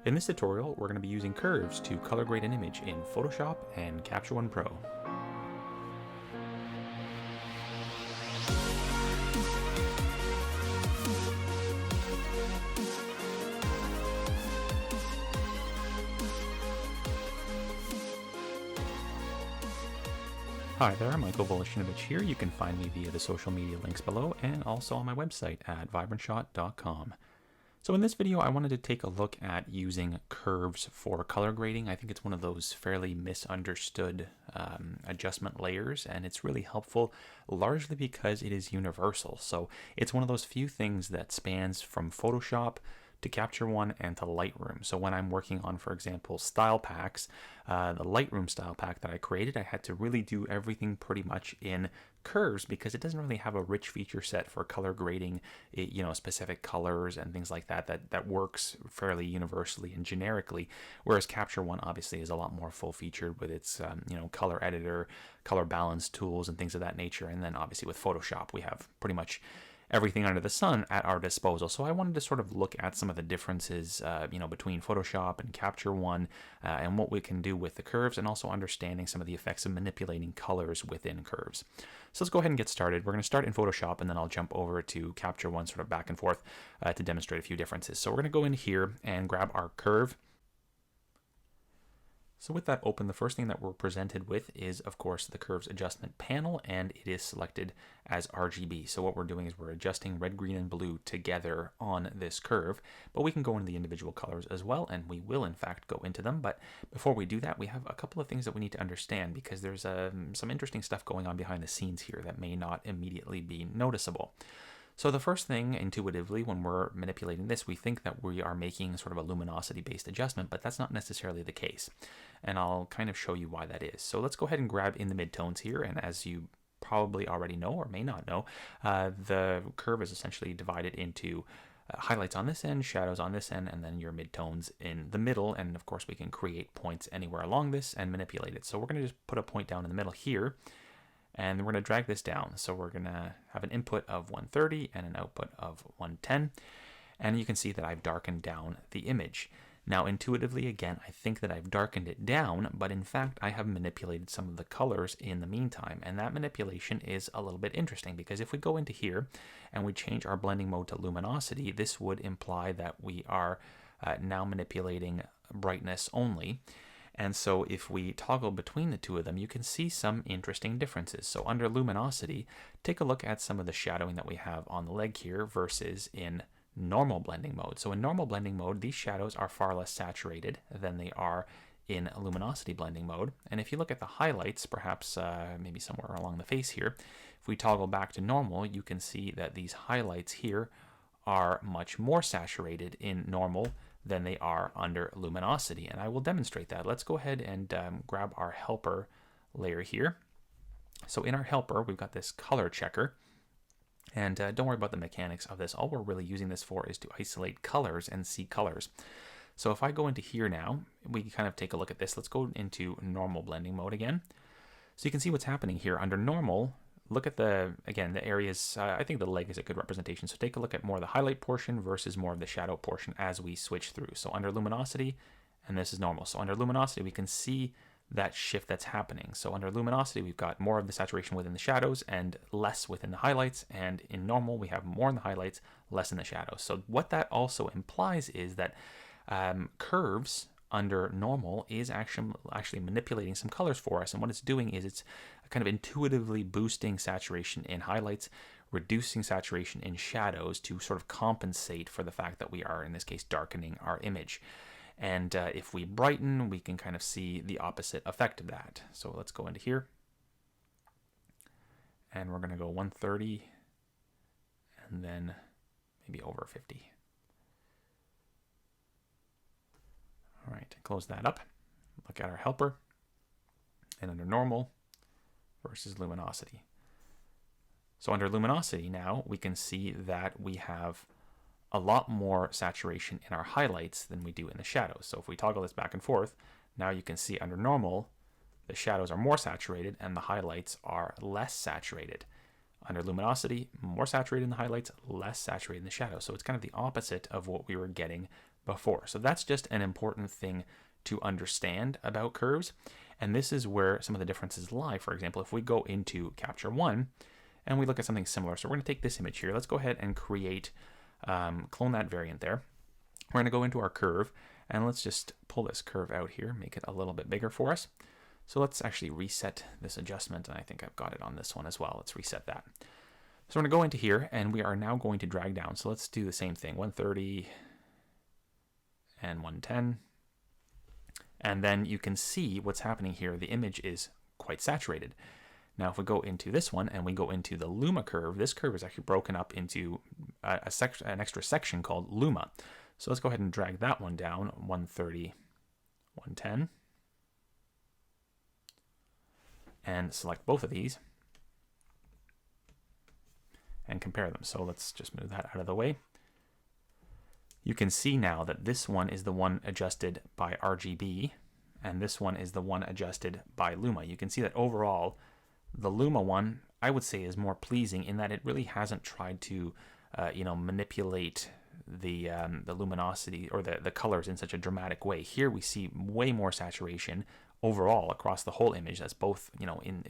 In this tutorial, we're going to be using curves to color grade an image in Photoshop and Capture One Pro. Hi there, Michael Voloshinovich here. You can find me via the social media links below and also on my website at vibrantshot.com. So in this video, I wanted to take a look at using curves for color grading. I think it's one of those fairly misunderstood adjustment layers, and it's really helpful largely because it is universal. So it's one of those few things that spans from Photoshop to Capture One and to Lightroom. So when I'm working on, for example, style packs, the Lightroom style pack that I created, I had to really do everything pretty much in curves because it doesn't really have a rich feature set for color grading, specific colors and things like that that works fairly universally and generically. Whereas Capture One obviously is a lot more full featured with its color editor, color balance tools, and things of that nature. And then obviously with Photoshop, we have pretty much everything under the sun at our disposal. So I wanted to sort of look at some of the differences, between Photoshop and Capture One, and what we can do with the curves, and also understanding some of the effects of manipulating colors within curves. So let's go ahead and get started. We're going to start in Photoshop, and then I'll jump over to Capture One, sort of back and forth, to demonstrate a few differences. So we're going to go in here and grab our curve. So with that open, the first thing that we're presented with is, of course, the curves adjustment panel, and it is selected as RGB. So what we're doing is we're adjusting red, green, and blue together on this curve, but we can go into the individual colors as well, and we will in fact go into them. But before we do that, we have a couple of things that we need to understand because there's some interesting stuff going on behind the scenes here that may not immediately be noticeable. So the first thing, intuitively, when we're manipulating this, we think that we are making sort of a luminosity-based adjustment, but that's not necessarily the case. And I'll kind of show you why that is. So let's go ahead and grab in the midtones here, and as you probably already know or may not know, the curve is essentially divided into highlights on this end, shadows on this end, and then your midtones in the middle. And of course, we can create points anywhere along this and manipulate it. So we're going to just put a point down in the middle here, and we're going to drag this down. So we're going to have an input of 130 and an output of 110. And you can see that I've darkened down the image. Now, intuitively, again, I think that I've darkened it down, but in fact, I have manipulated some of the colors in the meantime. And that manipulation is a little bit interesting because if we go into here and we change our blending mode to luminosity, this would imply that we are now manipulating brightness only. And so if we toggle between the two of them, you can see some interesting differences. So under luminosity, take a look at some of the shadowing that we have on the leg here versus in normal blending mode. So in normal blending mode, these shadows are far less saturated than they are in luminosity blending mode. And if you look at the highlights, perhaps maybe somewhere along the face here, if we toggle back to normal, you can see that these highlights here are much more saturated in normal than they are under luminosity. And I will demonstrate that. Let's go ahead and grab our helper layer here. So in our helper, we've got this color checker. And don't worry about the mechanics of this. All we're really using this for is to isolate colors and see colors. So if I go into here now, we can kind of take a look at this. Let's go into normal blending mode again. So you can see what's happening here. Under normal, look at the areas. I think the leg is a good representation. So take a look at more of the highlight portion versus more of the shadow portion as we switch through. So under luminosity, and this is normal. So under luminosity, we can see that shift that's happening. So under luminosity, we've got more of the saturation within the shadows and less within the highlights. And in normal, we have more in the highlights, less in the shadows. So what that also implies is that curves under normal is actually manipulating some colors for us. And what it's doing is it's kind of intuitively boosting saturation in highlights, reducing saturation in shadows to sort of compensate for the fact that we are, in this case, darkening our image. And if we brighten, we can kind of see the opposite effect of that. So let's go into here. And we're going to go 130 and then maybe over 50. All right, close that up. Look at our helper. And under normal versus luminosity. So under luminosity now, we can see that we have a lot more saturation in our highlights than we do in the shadows. So if we toggle this back and forth, now you can see under normal, the shadows are more saturated and the highlights are less saturated. Under luminosity, more saturated in the highlights, less saturated in the shadows. So it's kind of the opposite of what we were getting before. So that's just an important thing to understand about curves. And this is where some of the differences lie. For example, if we go into Capture One and we look at something similar. So we're going to take this image here. Let's go ahead and create, clone that variant there. We're going to go into our curve and let's just pull this curve out here, make it a little bit bigger for us. So let's actually reset this adjustment, and I think I've got it on this one as well. Let's reset that. So we're going to go into here, and we are now going to drag down. So let's do the same thing, 130 and 110. And then you can see what's happening here. The image is quite saturated. Now, if we go into this one and we go into the luma curve, this curve is actually broken up into an extra section called luma. So let's go ahead and drag that one down, 130, 110. And select both of these and compare them. So let's just move that out of the way. You can see now that this one is the one adjusted by RGB and this one is the one adjusted by luma. You can see that overall the luma one, I would say, is more pleasing in that it really hasn't tried to manipulate the luminosity or the colors in such a dramatic way. Here we see way more saturation overall across the whole image. That's both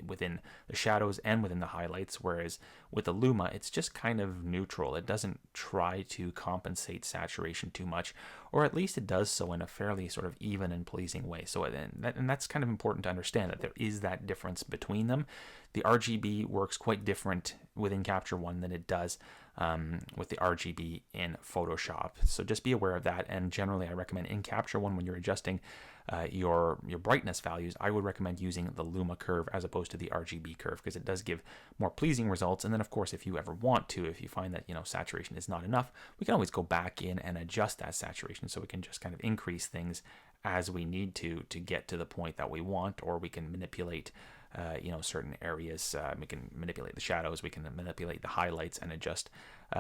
within the shadows and within the highlights, whereas with the luma it's just kind of neutral. It doesn't try to compensate saturation too much, or at least it does so in a fairly sort of even and pleasing way. So and that's kind of important to understand, that there is that difference between them. The RGB works quite different within Capture One than it does with the RGB in Photoshop. So just be aware of that. And generally I recommend in Capture One, when you're adjusting your brightness values, I would recommend using the luma curve as opposed to the RGB curve, because it does give more pleasing results. And then of course, if you ever want to, if you find that saturation is not enough, we can always go back in and adjust that saturation, so we can just kind of increase things as we need to get to the point that we want, or we can manipulate certain areas. We can manipulate the shadows, we can manipulate the highlights and adjust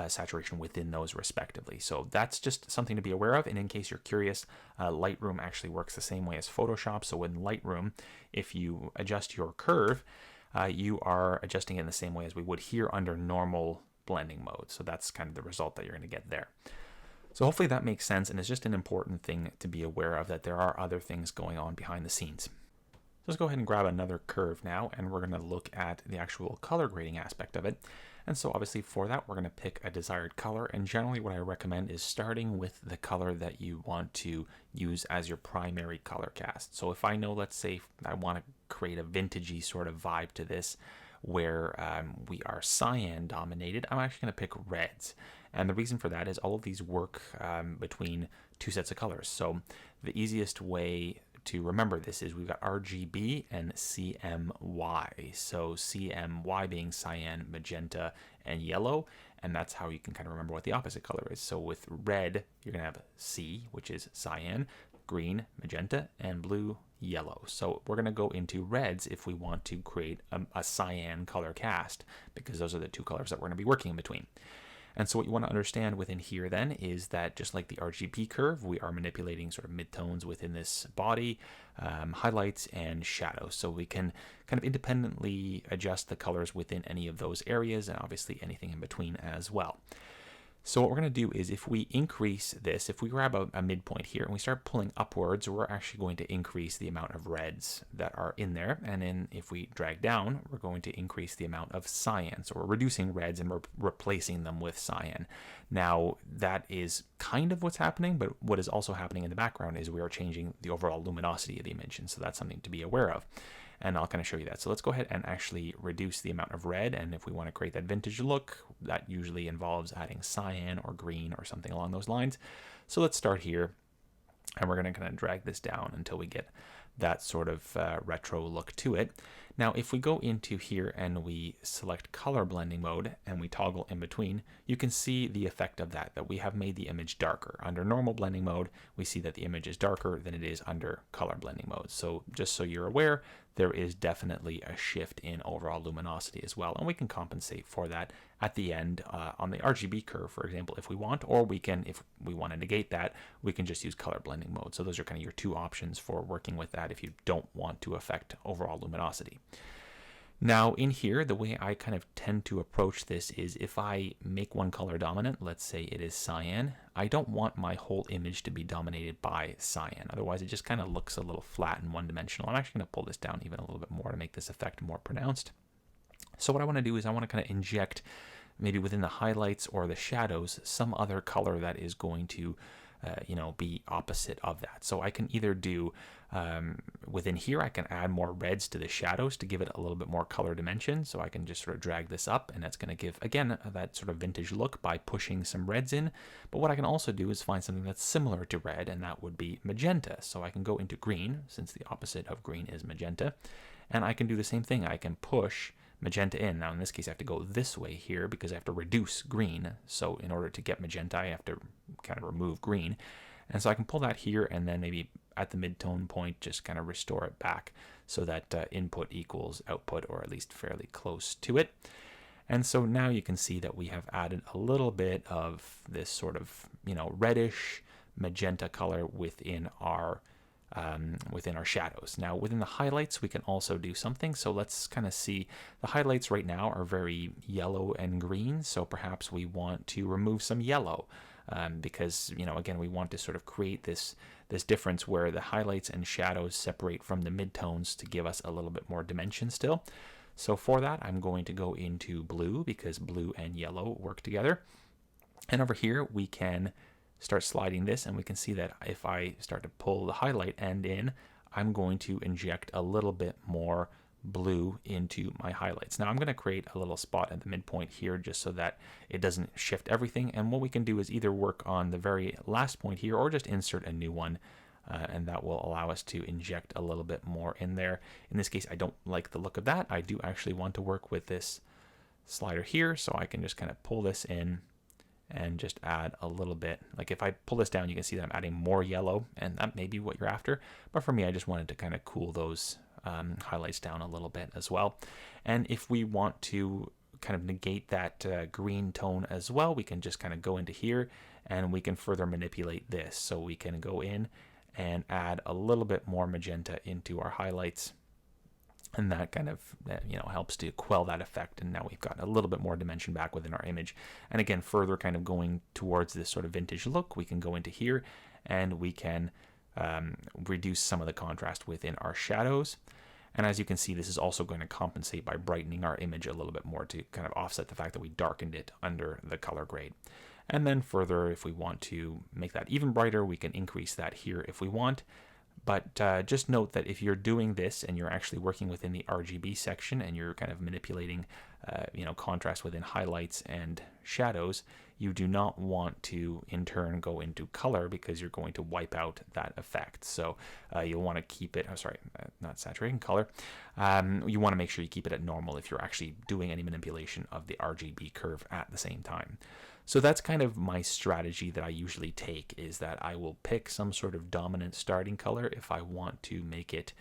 saturation within those respectively. So that's just something to be aware of. And in case you're curious, Lightroom actually works the same way as Photoshop. So in Lightroom, if you adjust your curve, you are adjusting it in the same way as we would here under normal blending mode. So that's kind of the result that you're going to get there. So hopefully that makes sense, and it's just an important thing to be aware of, that there are other things going on behind the scenes. Let's go ahead and grab another curve now, and we're going to look at the actual color grading aspect of it. And so obviously for that, we're going to pick a desired color. And generally what I recommend is starting with the color that you want to use as your primary color cast. So if I know, let's say I want to create a vintagey sort of vibe to this, where we are cyan dominated, I'm actually going to pick reds. And the reason for that is all of these work between two sets of colors. So the easiest way to remember this is we've got RGB and CMY. So CMY being cyan, magenta, and yellow. And that's how you can kind of remember what the opposite color is. So with red, you're going to have C, which is cyan, green, magenta, and blue, yellow. So we're going to go into reds if we want to create a cyan color cast, because those are the two colors that we're going to be working in between. And so what you want to understand within here then is that just like the RGB curve, we are manipulating sort of midtones within this body, highlights and shadows. So we can kind of independently adjust the colors within any of those areas, and obviously anything in between as well. So what we're going to do is, if we increase this, if we grab a midpoint here and we start pulling upwards, we're actually going to increase the amount of reds that are in there. And then if we drag down, we're going to increase the amount of cyan. So we're reducing reds and we're replacing them with cyan. Now that is kind of what's happening, but what is also happening in the background is we are changing the overall luminosity of the image. And so that's something to be aware of. And I'll kind of show you that. So let's go ahead and actually reduce the amount of red. And if we want to create that vintage look, that usually involves adding cyan or green or something along those lines. So let's start here, and we're going to kind of drag this down until we get that sort of retro look to it. Now, if we go into here and we select color blending mode and we toggle in between, you can see the effect of that we have made the image darker. Under normal blending mode, we see that the image is darker than it is under color blending mode. So just so you're aware, there is definitely a shift in overall luminosity as well. And we can compensate for that at the end on the RGB curve, for example, if we want, or we can, if we want to negate that, we can just use color blending mode. So those are kind of your two options for working with that if you don't want to affect overall luminosity. Now in here, the way I kind of tend to approach this is if I make one color dominant, let's say it is cyan, I don't want my whole image to be dominated by cyan. Otherwise it just kind of looks a little flat and one-dimensional. I'm actually going to pull this down even a little bit more to make this effect more pronounced. So what I want to do is I want to kind of inject maybe within the highlights or the shadows some other color that is going to be opposite of that. So I can either do within here, I can add more reds to the shadows to give it a little bit more color dimension. So I can just sort of drag this up, and that's going to give, again, that sort of vintage look by pushing some reds in. But what I can also do is find something that's similar to red, and that would be magenta. So I can go into green, since the opposite of green is magenta, and I can do the same thing. I can push magenta in. Now in this case I have to go this way here because I have to reduce green. So in order to get magenta I have to kind of remove green. And so I can pull that here and then maybe at the mid-tone point just kind of restore it back so that input equals output, or at least fairly close to it. And so now you can see that we have added a little bit of this sort of reddish magenta color within our shadows. Now within the highlights we can also do something. So let's kind of see, the highlights right now are very yellow and green, so perhaps we want to remove some yellow because again we want to sort of create this difference where the highlights and shadows separate from the midtones to give us a little bit more dimension still. So for that I'm going to go into blue because blue and yellow work together, and over here we can start sliding this, and we can see that if I start to pull the highlight end in, I'm going to inject a little bit more blue into my highlights. Now I'm going to create a little spot at the midpoint here just so that it doesn't shift everything, and what we can do is either work on the very last point here or just insert a new one, and that will allow us to inject a little bit more in there. In this case I don't like the look of that. I do actually want to work with this slider here, so I can just kind of pull this in and just add a little bit. Like if I pull this down, you can see that I'm adding more yellow, and that may be what you're after. But for me, I just wanted to kind of cool those highlights down a little bit as well. And if we want to kind of negate that green tone as well, we can just kind of go into here and we can further manipulate this. So we can go in and add a little bit more magenta into our highlights, and that kind of helps to quell that effect, and now we've got a little bit more dimension back within our image. And again, further kind of going towards this sort of vintage look, we can go into here and we can reduce some of the contrast within our shadows. And as you can see, this is also going to compensate by brightening our image a little bit more to kind of offset the fact that we darkened it under the color grade. And then further, if we want to make that even brighter, we can increase that here if we want. But just note that if you're doing this and you're actually working within the RGB section and you're kind of manipulating contrast within highlights and shadows, you do not want to in turn go into color because you're going to wipe out that effect. So you'll want to keep it, not saturating, color. You want to make sure you keep it at normal if you're actually doing any manipulation of the RGB curve at the same time. So that's kind of my strategy that I usually take, is that I will pick some sort of dominant starting color. If I want to make it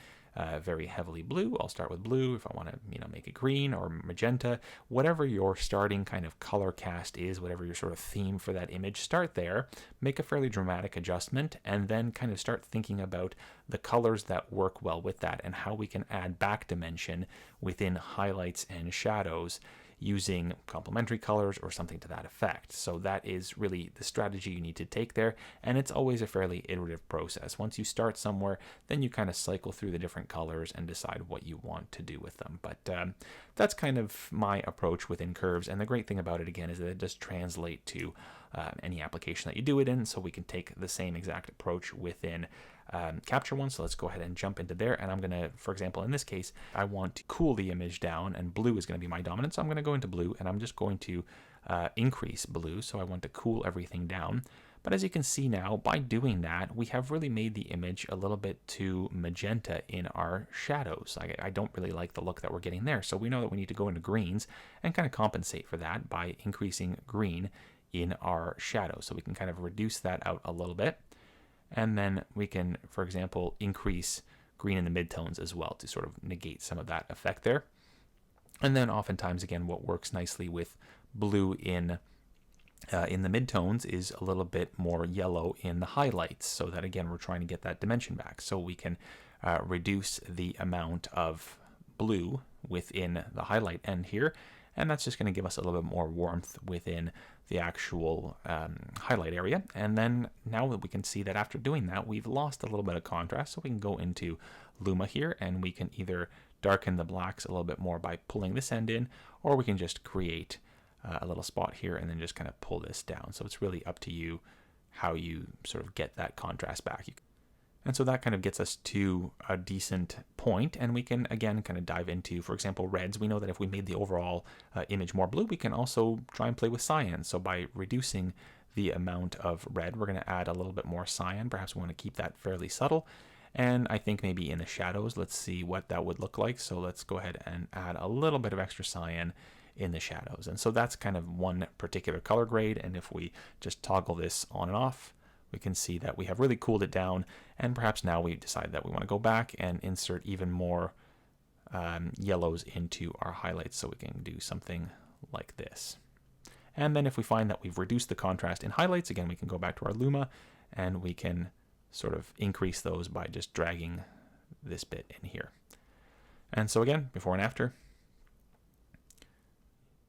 very heavily blue, I'll start with blue. If I want to make it green or magenta, whatever your starting kind of color cast is, whatever your sort of theme for that image, start there, make a fairly dramatic adjustment, and then kind of start thinking about the colors that work well with that and how we can add back dimension within highlights and shadows using complementary colors or something to that effect. So that is really the strategy you need to take there, and it's always a fairly iterative process. Once you start somewhere, then you kind of cycle through the different colors and decide what you want to do with them. But that's kind of my approach within curves, and the great thing about it again is that it does translate to any application that you do it in, so we can take the same exact approach within Capture One. So let's go ahead and jump into there, and I'm going to, for example, in this case, I want to cool the image down, and blue is going to be my dominant, so I'm going to go into blue, and I'm just going to increase blue, so I want to cool everything down. But as you can see now, by doing that, we have really made the image a little bit too magenta in our shadows. I don't really like the look that we're getting there, so we know that we need to go into greens and kind of compensate for that by increasing green in our shadows. So we can kind of reduce that out a little bit. And then we can, for example, increase green in the midtones as well to sort of negate some of that effect there. And then oftentimes, again, what works nicely with blue in the midtones is a little bit more yellow in the highlights, so that, again, we're trying to get that dimension back. So we can reduce the amount of blue within the highlight end here, and that's just going to give us a little bit more warmth within the actual highlight area. And then now that we can see that after doing that, we've lost a little bit of contrast, so we can go into Luma here, and we can either darken the blacks a little bit more by pulling this end in, or we can just create a little spot here and then just kind of pull this down. So it's really up to you how you sort of get that contrast back. And so that kind of gets us to a decent point, and we can again kind of dive into, for example, reds. We know that if we made the overall image more blue, we can also try and play with cyan. So by reducing the amount of red, we're going to add a little bit more cyan. Perhaps we want to keep that fairly subtle. And I think maybe in the shadows, let's see what that would look like. So let's go ahead and add a little bit of extra cyan in the shadows. And so that's kind of one particular color grade. And if we just toggle this on and off, we can see that we have really cooled it down, and perhaps now we decide that we want to go back and insert even more yellows into our highlights, so we can do something like this. And then if we find that we've reduced the contrast in highlights, again, we can go back to our Luma, and we can sort of increase those by just dragging this bit in here. And so again, before and after,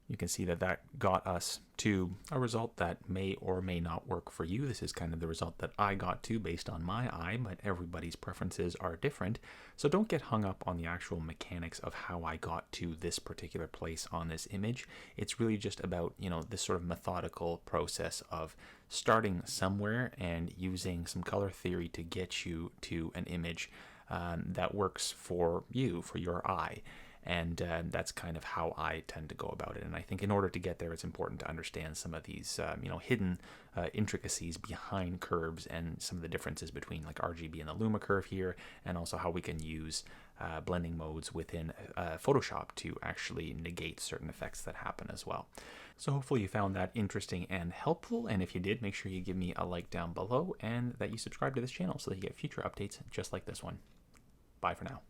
you can see that that got us to a result that may or may not work for you. This is kind of the result that I got to based on my eye, but everybody's preferences are different. So don't get hung up on the actual mechanics of how I got to this particular place on this image. It's really just about, you know, this sort of methodical process of starting somewhere and using some color theory to get you to an image that works for you, for your eye. And that's kind of how I tend to go about it. And I think in order to get there, it's important to understand some of these, hidden intricacies behind curves and some of the differences between like RGB and the Luma curve here, and also how we can use blending modes within Photoshop to actually negate certain effects that happen as well. So hopefully you found that interesting and helpful. And if you did, make sure you give me a like down below and that you subscribe to this channel so that you get future updates just like this one. Bye for now.